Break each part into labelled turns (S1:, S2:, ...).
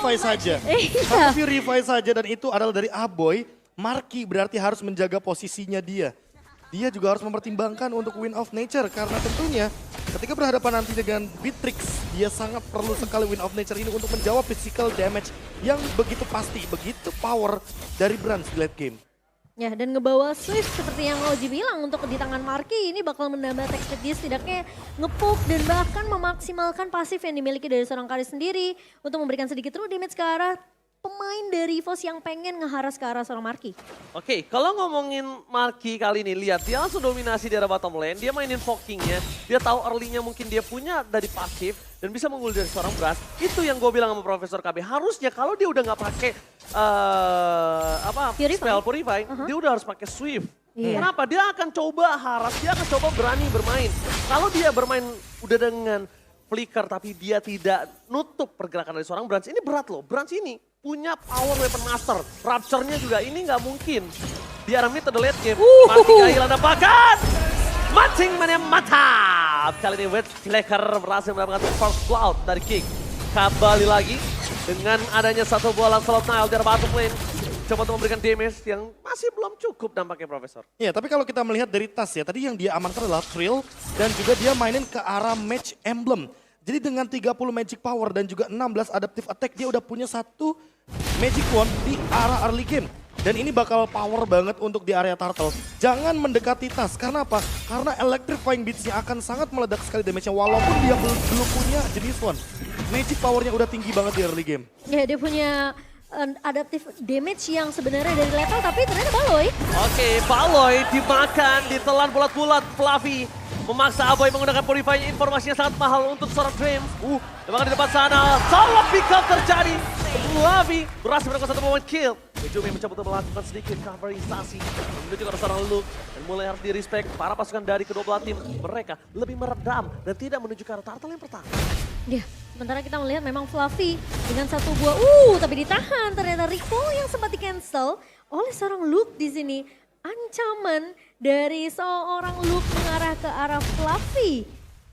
S1: Purify saja. Satu Purify saja dan itu adalah dari Aboy. Marky berarti harus menjaga posisinya dia. Dia juga harus mempertimbangkan untuk Wind of Nature karena tentunya ketika berhadapan nanti dengan Beatrix, dia sangat perlu sekali Wind of Nature ini untuk menjawab physical damage yang begitu pasti, begitu power dari Brans di late game.
S2: Ya, dan ngebawa Swift seperti yang Oji bilang untuk di tangan Marky ini bakal menambah attack speed dia setidaknya nge-poke dan bahkan memaksimalkan pasif yang dimiliki dari seorang Kari sendiri untuk memberikan sedikit true damage ke arah pemain dari EVOS yang pengen ngeharas ke arah seorang Marky.
S3: Oke, kalau ngomongin Marky kali ini, lihat dia langsung dominasi di arah bottom lane, dia mainin Fokingnya, dia tahu early-nya mungkin dia punya dari pasif dan bisa menggul dari seorang Brass. Itu yang gue bilang sama Profesor KB, harusnya kalau dia udah nggak pakai spell Purify, dia udah harus pakai Swift.
S2: Iya.
S3: Kenapa? Dia akan coba haras, dia akan coba berani bermain. Kalau dia bermain udah dengan flicker tapi dia tidak nutup pergerakan dari seorang Brans, ini berat loh. Brans ini punya power weapon master. Rapture-nya juga ini nggak mungkin. Di arah mid the late game. Marky kehilangan tembakan. Mancing mana mantap. Kali ini Wet Flicker berhasil mendapatkan first blood dari Kick. Kembali lagi dengan adanya satu bola slot Nile di arah bottom lane. Coba untuk memberikan damage yang masih belum cukup dampaknya Profesor.
S1: Ya, tapi kalau kita melihat dari tas ya, tadi yang dia amankan adalah Thrill dan juga dia mainin ke arah Match Emblem. Jadi dengan 30 Magic Power dan juga 16 Adaptive Attack, dia udah punya satu Magic Wand di arah early game. Dan ini bakal power banget untuk di area Turtle. Jangan mendekati tas, karena apa? Karena Electrifying Beats-nya akan sangat meledak sekali damage-nya walaupun dia belum punya jenis Wand. Magic Power-nya udah tinggi banget di early game.
S2: Ya, dia punya adaptive damage yang sebenarnya dari lethal tapi ternyata Baloy.
S3: Oke, Baloy dimakan, ditelan bulat-bulat. Fluffy memaksa Aboy menggunakan Purify, informasinya sangat mahal untuk seorang Dreams. Memang di depan sana, salah pick up terjadi. Fluffy berhasil melakukan satu moment kill. Ujumi mencoba untuk melakukan sedikit coverisasi menuju ke seorang Luke dan mulai harus di-respect para pasukan dari kedua belah tim. Mereka lebih meredam dan tidak menuju ke arah Turtle yang pertama.
S2: Ya, sementara kita melihat memang Fluffy dengan satu buah, tapi ditahan. Ternyata recall yang sempat di-cancel oleh seorang Luke di sini. Ancaman dari seorang Luke mengarah ke arah Fluffy.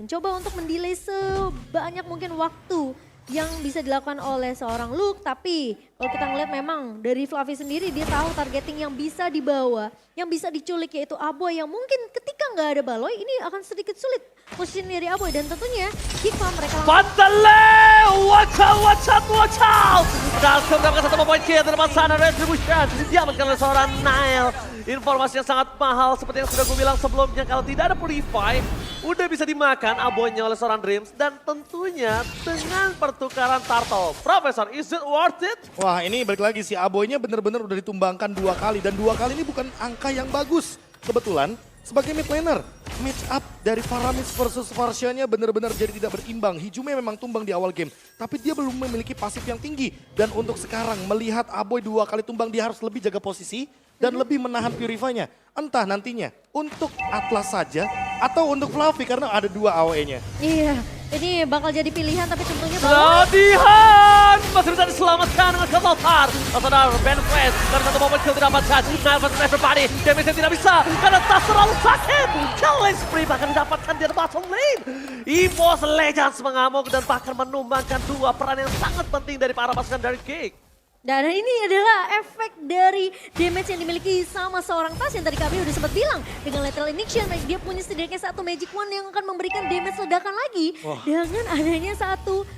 S2: Mencoba untuk mendelay sebanyak mungkin waktu yang bisa dilakukan oleh seorang Luke. Tapi kalau kita ngeliat memang dari Fluffy sendiri dia tahu targeting yang bisa dibawa. Yang bisa diculik yaitu Aboy yang mungkin ketika nggak ada Baloy ini akan sedikit sulit posisi dari Aboy. Dan tentunya Kikma mereka langsung...
S3: Pantale! Watch out, watch out, watch out! Langsung mendapatkan satu poin kill di depan sana Retribution. Diamankan oleh seorang Nile. Informasi yang sangat mahal seperti yang sudah gue bilang sebelumnya. Kalau tidak ada Purify, udah bisa dimakan Aboynya oleh seorang Dreams. Dan tentunya dengan pertukaran Turtle. Profesor, is it worth it?
S1: Wah, ini balik lagi si Aboynya bener-bener udah ditumbangkan 2 kali. Dan 2 kali ini bukan angka yang bagus. Kebetulan sebagai mid laner, match up dari Faramis versus Varsha-nya benar-benar jadi tidak berimbang. Hijume memang tumbang di awal game, tapi dia belum memiliki pasif yang tinggi. Dan untuk sekarang melihat Aboy 2 kali tumbang, dia harus lebih jaga posisi dan lebih menahan Purify-nya. Entah nantinya untuk Atlas saja atau untuk Fluffy karena ada 2 AOE-nya.
S2: Iya, ini bakal jadi pilihan tapi tentunya Baloy...
S3: Latihan! Masih bisa diselamatkan dengan Kelotar. Saudara Ben Fresh dari satu momen kill didapatkan. Nile versus everybody. Damage-nya tidak bisa karena tas terlalu sakit. Killing spree bahkan didapatkan di bottom lane. EVOS Legends mengamuk dan bahkan menumbangkan 2 peran yang sangat penting dari para pasukan dari Kick.
S2: Dan ini adalah efek dari damage yang dimiliki sama seorang Tas yang tadi kami udah sempat bilang. Dengan Lethal Injection, dia punya setidaknya satu Magic Wand yang akan memberikan damage ledakan lagi. Dengan adanya satu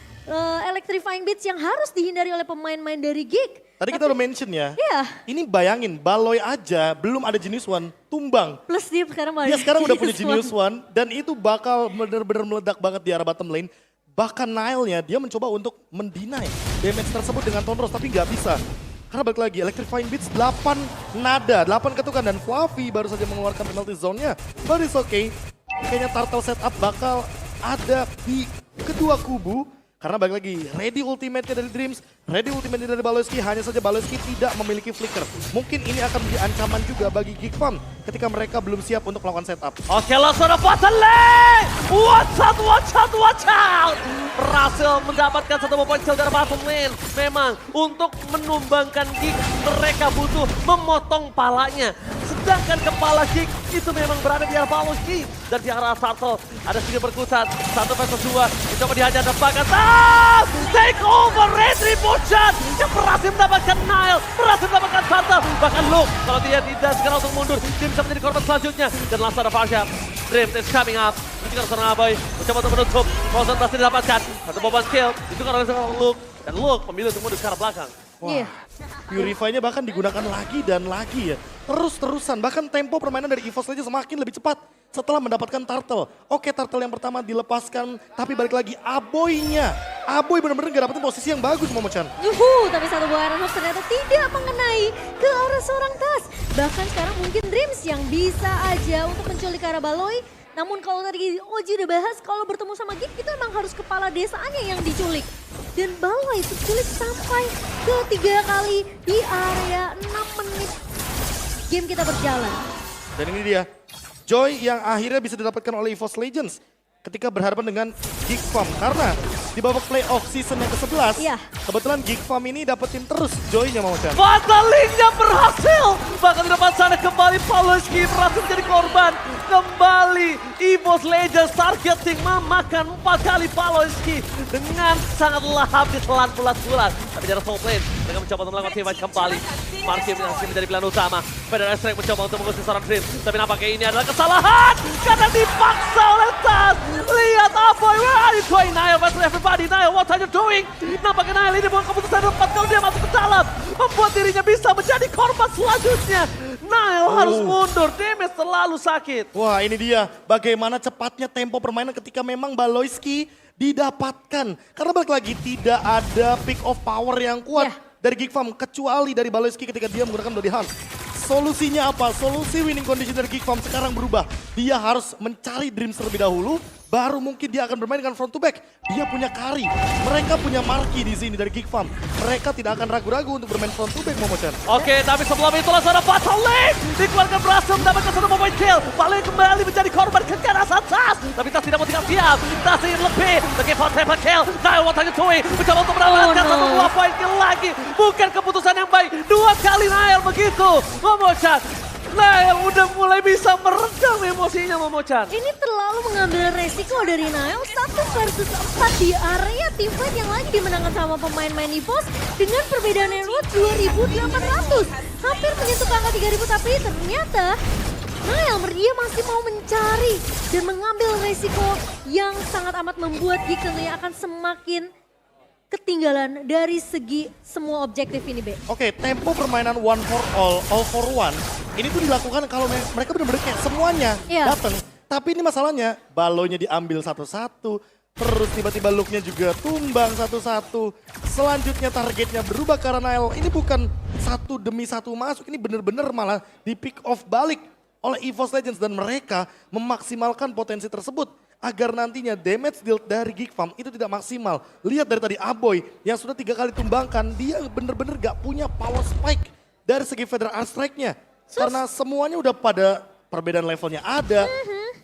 S2: Electrifying Beats yang harus dihindari oleh pemain-pemain dari Geek.
S1: Tadi kita udah mention ya,
S2: Iya.
S1: ini bayangin Baloy aja belum ada Genius One, tumbang.
S2: Plus dia sekarang
S1: Dia sekarang udah punya Genius One dan itu bakal benar-benar meledak banget di arah bottom lane. Bahkan Nile-nya dia mencoba untuk mendinai damage tersebut dengan Tonros tapi nggak bisa. Karena balik lagi Electrifying Beats 8 nada, 8 ketukan dan Fluffy baru saja mengeluarkan penalty zone-nya. But it's okay, kayaknya Turtle setup bakal ada di kedua kubu. Karena balik lagi, ready ultimate-nya dari Dreams, ready ultimate-nya dari Baloyski, hanya saja Baloyski tidak memiliki flicker. Mungkin ini akan menjadi ancaman juga bagi Geek Farm ketika mereka belum siap untuk melakukan setup.
S3: Oke, langsung ada bottom lane! Watch out, watch out, watch out! Berhasil mendapatkan satu poin kill dari bottom lane. Memang untuk menumbangkan Geek, mereka butuh memotong palanya. Sedangkan kepala kick itu memang berada di arah Paloski. Dan di arah Turtle ada sedikit berkutat. 1 versus 2. Dicoba dihajar dan bahkan take over Retribution yang berhasil mendapatkan Nile, berhasil mendapatkan Turtle. Bahkan Luke kalau dia tidak segera untuk mundur, dia bisa menjadi korban selanjutnya. Dan langsung ada Farsha. Dream is coming up. Itu kan seorang Abai. Mencoba untuk menutup. Frozen berhasil didapatkan. Satu beban skill. Itu kan oleh seorang Luke. Dan Luke memilih untuk mundur ke arah belakang.
S1: Wah,
S2: Iya.
S1: Purify-nya bahkan digunakan lagi dan lagi ya. Terus-terusan, bahkan tempo permainan dari EVOS Legends semakin lebih cepat setelah mendapatkan Turtle. Oke, Turtle yang pertama dilepaskan, tapi balik lagi Aboy-nya. Aboy benar-benar gak dapetin posisi yang bagus, Momo-chan.
S2: Tapi satu buah Iron Hawk ternyata tidak mengenai ke arah seorang Tas. Bahkan sekarang mungkin Dreams yang bisa aja untuk menculik ke arah Baloi. Namun kalau tadi Oji udah bahas, kalau bertemu sama Gip itu emang harus kepala desanya yang diculik. Dan Baloi terculik sampai ke 3 kali di area 6 menit game kita berjalan.
S1: Dan ini dia, Joy yang akhirnya bisa didapatkan oleh EVOS Legends ketika berhadapan dengan Geek Farm. Karena di babak playoff season yang ke-11,
S2: Iya.
S1: kebetulan Geek Farm ini dapetin terus Joy-nya, Momo-chan.
S3: Fatalingnya berhasil. Bahkan di depan sana kembali Paloski berhasil menjadi korban. Kembali EVOS Legends targeting memakan 4 kali Paloski dengan sangat lahap di telan bulat-bulat. Tapi di arah top lane mereka mencoba untuk melakukan teamfight kembali. Marky masih menjadi pilihan utama. Federal Strike mencoba untuk mengusir seorang Dream. Tapi nampaknya ini adalah kesalahan karena dipaksa oleh Tas. Lihat Aboy, where are you going? Nile versus everybody. Nile, what are you doing? Nampaknya Nile ini bukan keputusan yang tepat kalau dia masuk ke dalam. Membuat dirinya bisa menjadi korban selanjutnya. Nile harus mundur, damage terlalu sakit.
S1: Wah, ini dia bagaimana cepatnya tempo permainan ketika memang Baloyski didapatkan. Karena balik lagi tidak ada pick of power yang kuat dari Geek Farm kecuali dari Baloyski ketika dia menggunakan Bloody Hunt. Solusinya apa? Solusi winning condition dari Geek Farm sekarang berubah. Dia harus mencari Dreams terlebih dahulu, baru mungkin dia akan bermain dengan front to back. Dia punya Kari, mereka punya Marky di sini dari Geek Farm. Mereka tidak akan ragu-ragu untuk bermain front to back, Momo-chan.
S3: Oke, tapi sebelum itu langsung ada Fatal Link. Dikeluarkan berhasil mendapatkan satu point kill. Paling kembali menjadi korban kekerasan Tas. Tapi Tas tidak mau tinggal diam. Tas ingin lebih. Bagi triple kill. Nile what are you doing? Mencoba untuk mendapatkan satu buah point kill lagi. Bukan keputusan yang baik. 2 kali Nile begitu. Momo-chan. Nile udah mulai bisa meredam emosinya, Momo-chan.
S2: Ini terlalu mengambil resiko dari Nile 1 versus 4 di area teamfight yang lagi dimenangkan sama pemain-main EVOS dengan perbedaan reward 2.800. Hampir menyentuh angka 3.000 tapi ternyata Nile dia masih mau mencari dan mengambil resiko yang sangat amat membuat Geek tentunya akan semakin ketinggalan dari segi semua objektif ini, Be.
S1: Oke, tempo permainan one for all for one, ini tuh dilakukan kalau mereka benar-benar kayak semuanya datang. Tapi ini masalahnya, balonya diambil satu-satu, terus tiba-tiba looknya juga tumbang satu-satu. Selanjutnya targetnya berubah karena Nile. Ini bukan satu demi satu masuk, ini benar-benar malah di pick off balik oleh EVOS Legends. Dan mereka memaksimalkan potensi tersebut agar nantinya damage deal dari Geek Farm itu tidak maksimal. Lihat dari tadi Aboy yang sudah 3 kali tumbangkan, dia bener-bener gak punya power spike dari segi Federal Art Strike-nya. Karena semuanya udah pada perbedaan levelnya ada.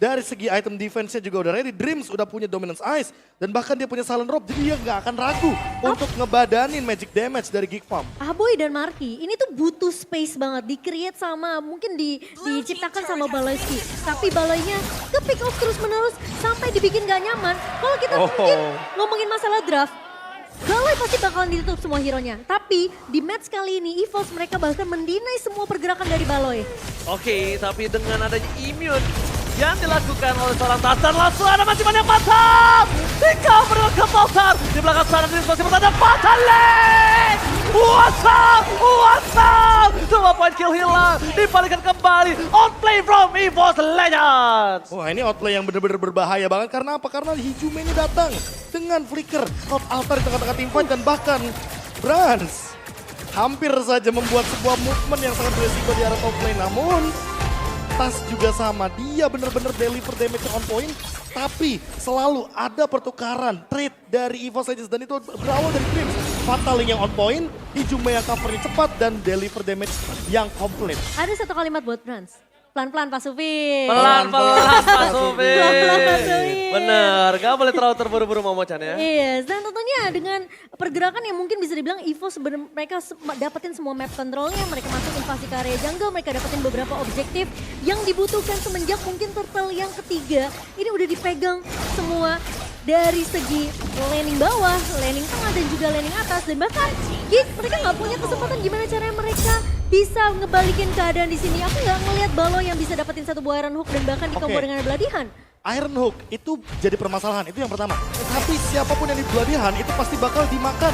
S1: Dari segi item defense-nya juga udah ready. Dreams udah punya Dominance Ice dan bahkan dia punya Silent Robe, jadi dia gak akan ragu untuk ngebadanin magic damage dari Geek Farm.
S2: Aboy dan Marky ini tuh butuh space banget, di-create sama, mungkin diciptakan sama Baloyski. Tapi Baloynya ke pick off terus menerus sampai dibikin gak nyaman. Kalau kita mungkin ngomongin masalah draft, Baloy pasti bakalan ditutup semua hero-nya. Tapi di match kali ini EVOS mereka bahkan mendinai semua pergerakan dari Baloy.
S3: Oke, tapi dengan adanya immune yang dilakukan oleh seorang Tas dan langsung ada masih banyak mantap. Di-cover dengan Kepaltar. Di belakang sana Dreams masih bertanda Fatal Link. What's up? Semua point kill hilang. Dibalikan kembali. Outplay from EVOS Legends.
S1: Wah, ini outplay yang benar-benar berbahaya banget. Karena apa? Karena Hijume ini datang dengan flicker, Cloud Altar di tengah-tengah teamfight dan bahkan Brans hampir saja membuat sebuah movement yang sangat beresiko di arah top lane. Namun Tas juga sama, dia benar-benar deliver damage on point, tapi selalu ada pertukaran trade dari EVOS Legends dan itu berawal dari Dreams. Fatal Link yang on point, Hijume yang covernya cepat dan deliver damage yang komplit.
S2: Ada satu kalimat buat Brans. pelan-pelan Pak Supin.
S3: Pelan-pelan Pak Supin.
S2: Pelan-pelan, Pak Supin.
S3: Bener, gak boleh terlalu terburu-buru Momochan ya.
S2: Iya, dan tentunya dengan pergerakan yang mungkin bisa dibilang EVO sebenarnya mereka dapetin semua map controlnya, mereka masuk invasi ke area jungle, mereka dapetin beberapa objektif yang dibutuhkan semenjak mungkin turtle yang ketiga. Ini udah dipegang semua dari segi laning bawah, laning tengah dan juga laning atas. Dan bahkan Geek mereka nggak punya kesempatan gimana caranya mereka bisa ngebalikin keadaan di sini. Aku nggak ngelihat Balo yang bisa dapetin satu buah Iron Hook dan bahkan di combo dengan Bloodihan.
S1: Iron Hook itu jadi permasalahan, itu yang pertama. Tapi siapapun yang di Bloodihan itu pasti bakal dimakan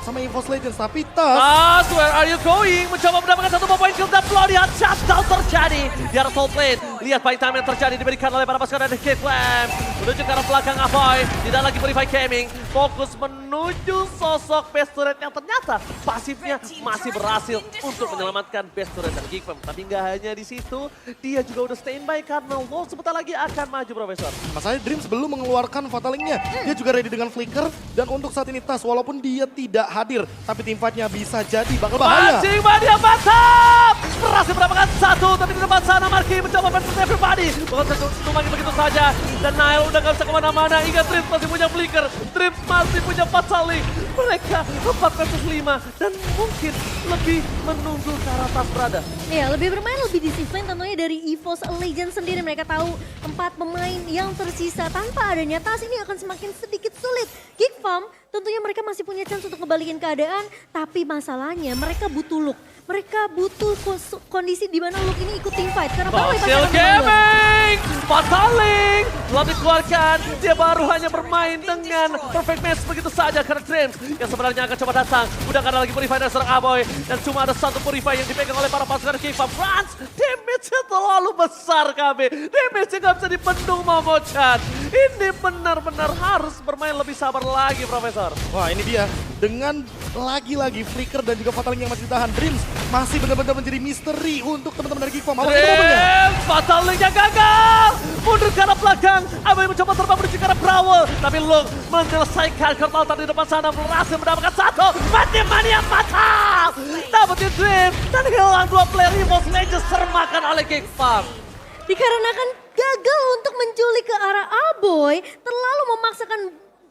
S1: sama EVOS Legends. Tapi Tas,
S3: Where are you going? Mencoba mendapatkan satu poin kill dan Bloodihan shutdown terjadi di arah top lane. Lihat fight time yang terjadi diberikan oleh para pasukan dari Kid Lamb. Menuju ke arah belakang Avoy, tidak lagi Purify Gaming. Fokus menuju sosok best turret yang ternyata pasifnya masih berhasil untuk menyelamatkan best turret dari Geek Fam. Tapi nggak hanya di situ, dia juga udah standby karena Wolf sebentar lagi akan maju, Profesor.
S1: masalahnya Dreams belum mengeluarkan Fatalingnya. Dia juga ready dengan Flicker. Dan untuk saat ini Tas, walaupun dia tidak hadir, tapi tim fight-nya bisa jadi bakal bahaya.
S3: Mancing Mania mantap! Berhasil mendapatkan satu, tapi di depan sana Marki mencoba versus everybody. Bukan tumbangi begitu saja. Dan Nile udah gak bisa kemana-mana. Ingat Dreams masih punya Flicker. Dreams masih punya Fataling. Mereka 4 versus 5. Dan mungkin lebih menunggu ke arah Tas berada.
S2: Iya, lebih bermain, lebih disiplin tentunya dari EVOS Legends sendiri. Mereka tahu 4 pemain yang tersisa tanpa adanya Tas ini akan semakin sedikit sulit. Geek Fam tentunya mereka masih punya chance untuk ngebalikin keadaan, tapi masalahnya mereka butuh look. Mereka butuh kondisi di mana look ini ikut team fight. Karena Balo pasti
S3: Basil
S2: akan menang.
S3: Gaming! Fataling! Belum dikeluarkan, dia baru hanya bermain dengan perfect match begitu saja karena Dreams yang sebenarnya akan coba datang. Udah gak ada lagi Purify dari seorang Aboy dan cuma ada satu Purify yang dipegang oleh para pasukan King Fam. Franz, damage-nya terlalu besar KB. Damage-nya gak bisa dipendung Momochan. Ini benar-benar harus bermain lebih sabar lagi, Profesor.
S1: Wah ini dia, dengan lagi-lagi Flicker dan juga Fataling yang masih ditahan. Dreams masih benar-benar menjadi misteri untuk teman-teman dari Geek Fam. Apa itu momennya?
S3: Dreams, Fatalingnya gagal! Mundur ke arah belakang, Aboy mencoba terbang menuju ke arah Brawl. Tapi Luke menyelesaikan Kurtautan di depan sana, berhasil mendapatkan satu. Mania fatal! Dapetin Dreams dan hilang 2 player EVOS Legends termakan oleh Geek Fam.
S2: Dikarenakan gagal untuk menculik ke arah Aboy, terlalu memaksakan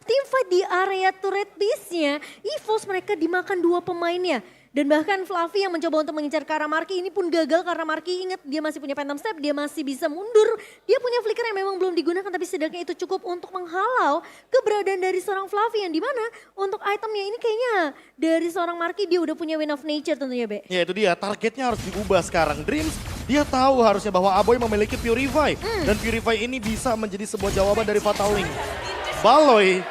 S2: team fight di area turret base-nya, EVOS mereka dimakan 2 pemainnya. Dan bahkan Fluffy yang mencoba untuk mengincar ke arah Marki ini pun gagal karena Marki ingat dia masih punya Phantom Step, dia masih bisa mundur. Dia punya flicker yang memang belum digunakan tapi setidaknya itu cukup untuk menghalau keberadaan dari seorang Fluffy yang dimana untuk itemnya ini kayaknya dari seorang Marki dia udah punya Wind of Nature tentunya Be.
S1: Ya itu dia, targetnya harus diubah sekarang. Dreams, dia tahu harusnya bahwa Aboy memiliki Purify. Dan Purify ini bisa menjadi sebuah jawaban dari Fataling. Baloy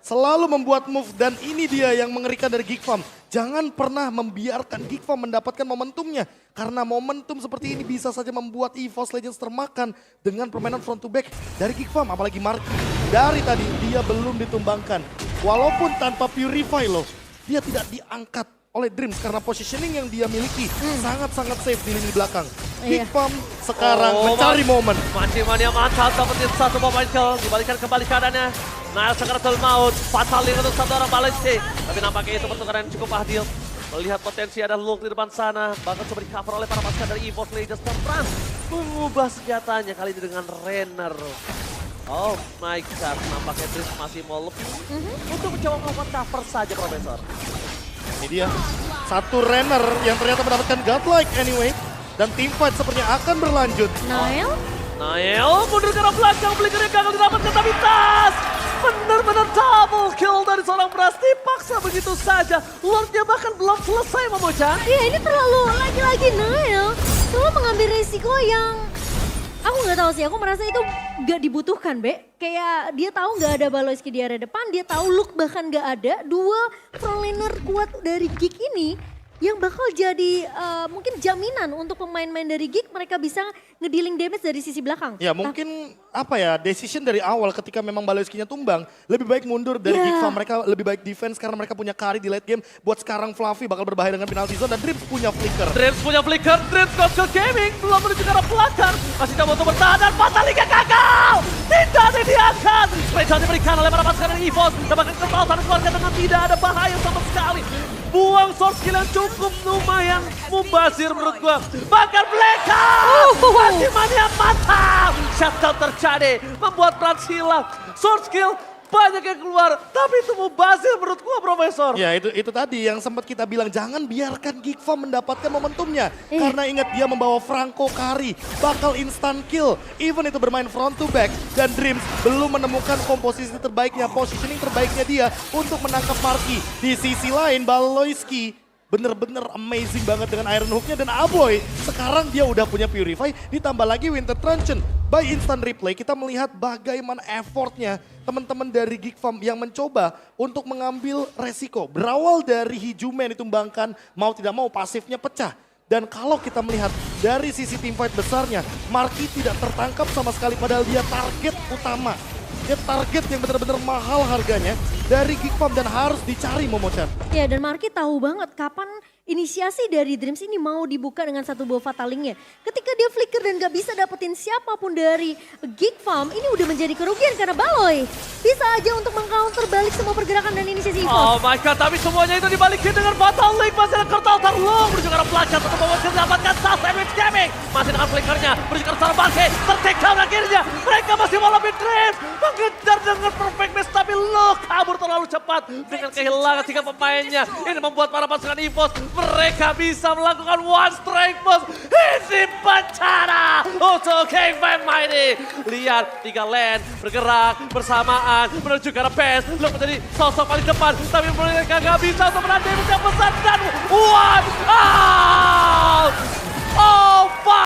S1: selalu membuat move dan ini dia yang mengerikan dari Geek Fam. Jangan pernah membiarkan Geek Fam mendapatkan momentumnya. Karena momentum seperti ini bisa saja membuat EVOS Legends termakan dengan permainan front to back dari Geek Fam. Apalagi Marki, dari tadi dia belum ditumbangkan. Walaupun tanpa Purify loh, dia tidak diangkat oleh Dreams karena positioning yang dia miliki sangat-sangat safe di lini belakang. Geek Fam sekarang mencari momen.
S3: Mancing Mania mantap, dapetin satu pemain kill, dibalikan kembali keadaannya. Nile Sakaratul Maut, Fataling untuk satu orang Balesti. Tapi nampaknya itu pertukaran yang cukup adil. Melihat potensi ada Luke di depan sana, bahkan coba di cover oleh para pasukan dari EVOS Legends dan Franz mengubah senjatanya kali ini dengan Renner. Oh my god, nampaknya Dreams masih mau lebih untuk mencoba melakukan cover saja, Profesor.
S1: Ini dia, satu Renner yang ternyata mendapatkan godlike anyway. Dan team fight sepertinya akan berlanjut.
S2: Nile?
S3: Nile mundur ke arah belakang, Flickernya gagal didapatkan tapi Tas! Benar-benar double kill dari seorang Brass, dipaksa begitu saja. Lordnya bahkan belum selesai Momochan.
S2: Iya ini terlalu lagi-lagi Nile selalu mengambil resiko yang aku nggak tahu sih, aku merasa itu nggak dibutuhkan Be. Kayak dia tahu nggak ada Baloyski di area depan, dia tahu Luke bahkan nggak ada. 2 frontliner kuat dari Geek ini yang bakal jadi mungkin jaminan untuk pemain-pemain dari Geek mereka bisa ngedealing damage dari sisi belakang.
S1: Ya mungkin apa ya, decision dari awal ketika memang Baloyski-nya tumbang, lebih baik mundur dari Geek Fam. Mereka lebih baik defense karena mereka punya carry di late game. Buat sekarang Fluffy bakal berbahaya dengan penalty zone dan Dreams punya flicker.
S3: Dreams punya Flicker, Dreams Gospel Gaming belum menuju ke arah belakang. Masih coba untuk bertahan dan Fatalingnya gagal! Tidak diangkat! Spesial diberikan oleh para pasukan dari EVOS. Dan bahkan Kurtautan keluarga dengan tidak ada bahaya sama sekali. buang short skill yang cukup lumayan mubazir menurut gua. Bahkan mereka masih mania mantap. Shutdown terjadi, membuat Brans hilang. Short skill banyak yang keluar, tapi itu mubazir menurut gua, Profesor.
S1: Ya itu tadi yang sempat kita bilang, jangan biarkan Geek Farm mendapatkan momentumnya. Karena ingat dia membawa Franco Kari, bakal instant kill. Even itu bermain front to back, dan Dreams belum menemukan komposisi terbaiknya, positioning terbaiknya dia untuk menangkap Marky. Di sisi lain, Baloyski bener-bener amazing banget dengan Iron Hook-nya, dan Aboy sekarang dia udah punya Purify, ditambah lagi Winter Truncheon. By instant replay kita melihat bagaimana effortnya teman-teman dari Geek Farm yang mencoba untuk mengambil resiko. Berawal dari Hijume yang ditumbangkan, mau tidak mau pasifnya pecah. Dan kalau kita melihat dari sisi teamfight besarnya, Marky tidak tertangkap sama sekali padahal dia target utama. Dia target yang benar-benar mahal harganya dari Geek Farm dan harus dicari Momochan.
S2: Ya, dan Marky tahu banget kapan inisiasi dari Dreams ini mau dibuka dengan satu buah fatalingnya. Ketika dia flicker dan gak bisa dapetin siapapun dari Geek Farm, ini udah menjadi kerugian karena Baloy bisa aja untuk meng-counter balik semua pergerakan dan inisiasi EVOS.
S3: Oh my god, tapi semuanya itu dibalikin dengan Fatal Link. Masih ada Kurtal Tarlung, menuju ke arah Blanca untuk mendapatkan Sas Damage Gaming. Masih dengan flickernya, menuju ke arah Bangke, ter-take down akhirnya. Mereka masih wallopin Dreams, mengejar dengan perfect match, tapi lo kabur terlalu cepat dengan kehilangan 3 pemainnya. Ini membuat para pasukan EVOS, mereka bisa melakukan one strike post. Ini bencana untuk King Van Mighty. Lihat 3 lane bergerak bersamaan menuju ke arah base. Lo menjadi sosok paling depan, tapi mereka gak bisa untuk menahan damage yang besar dan one out. Oh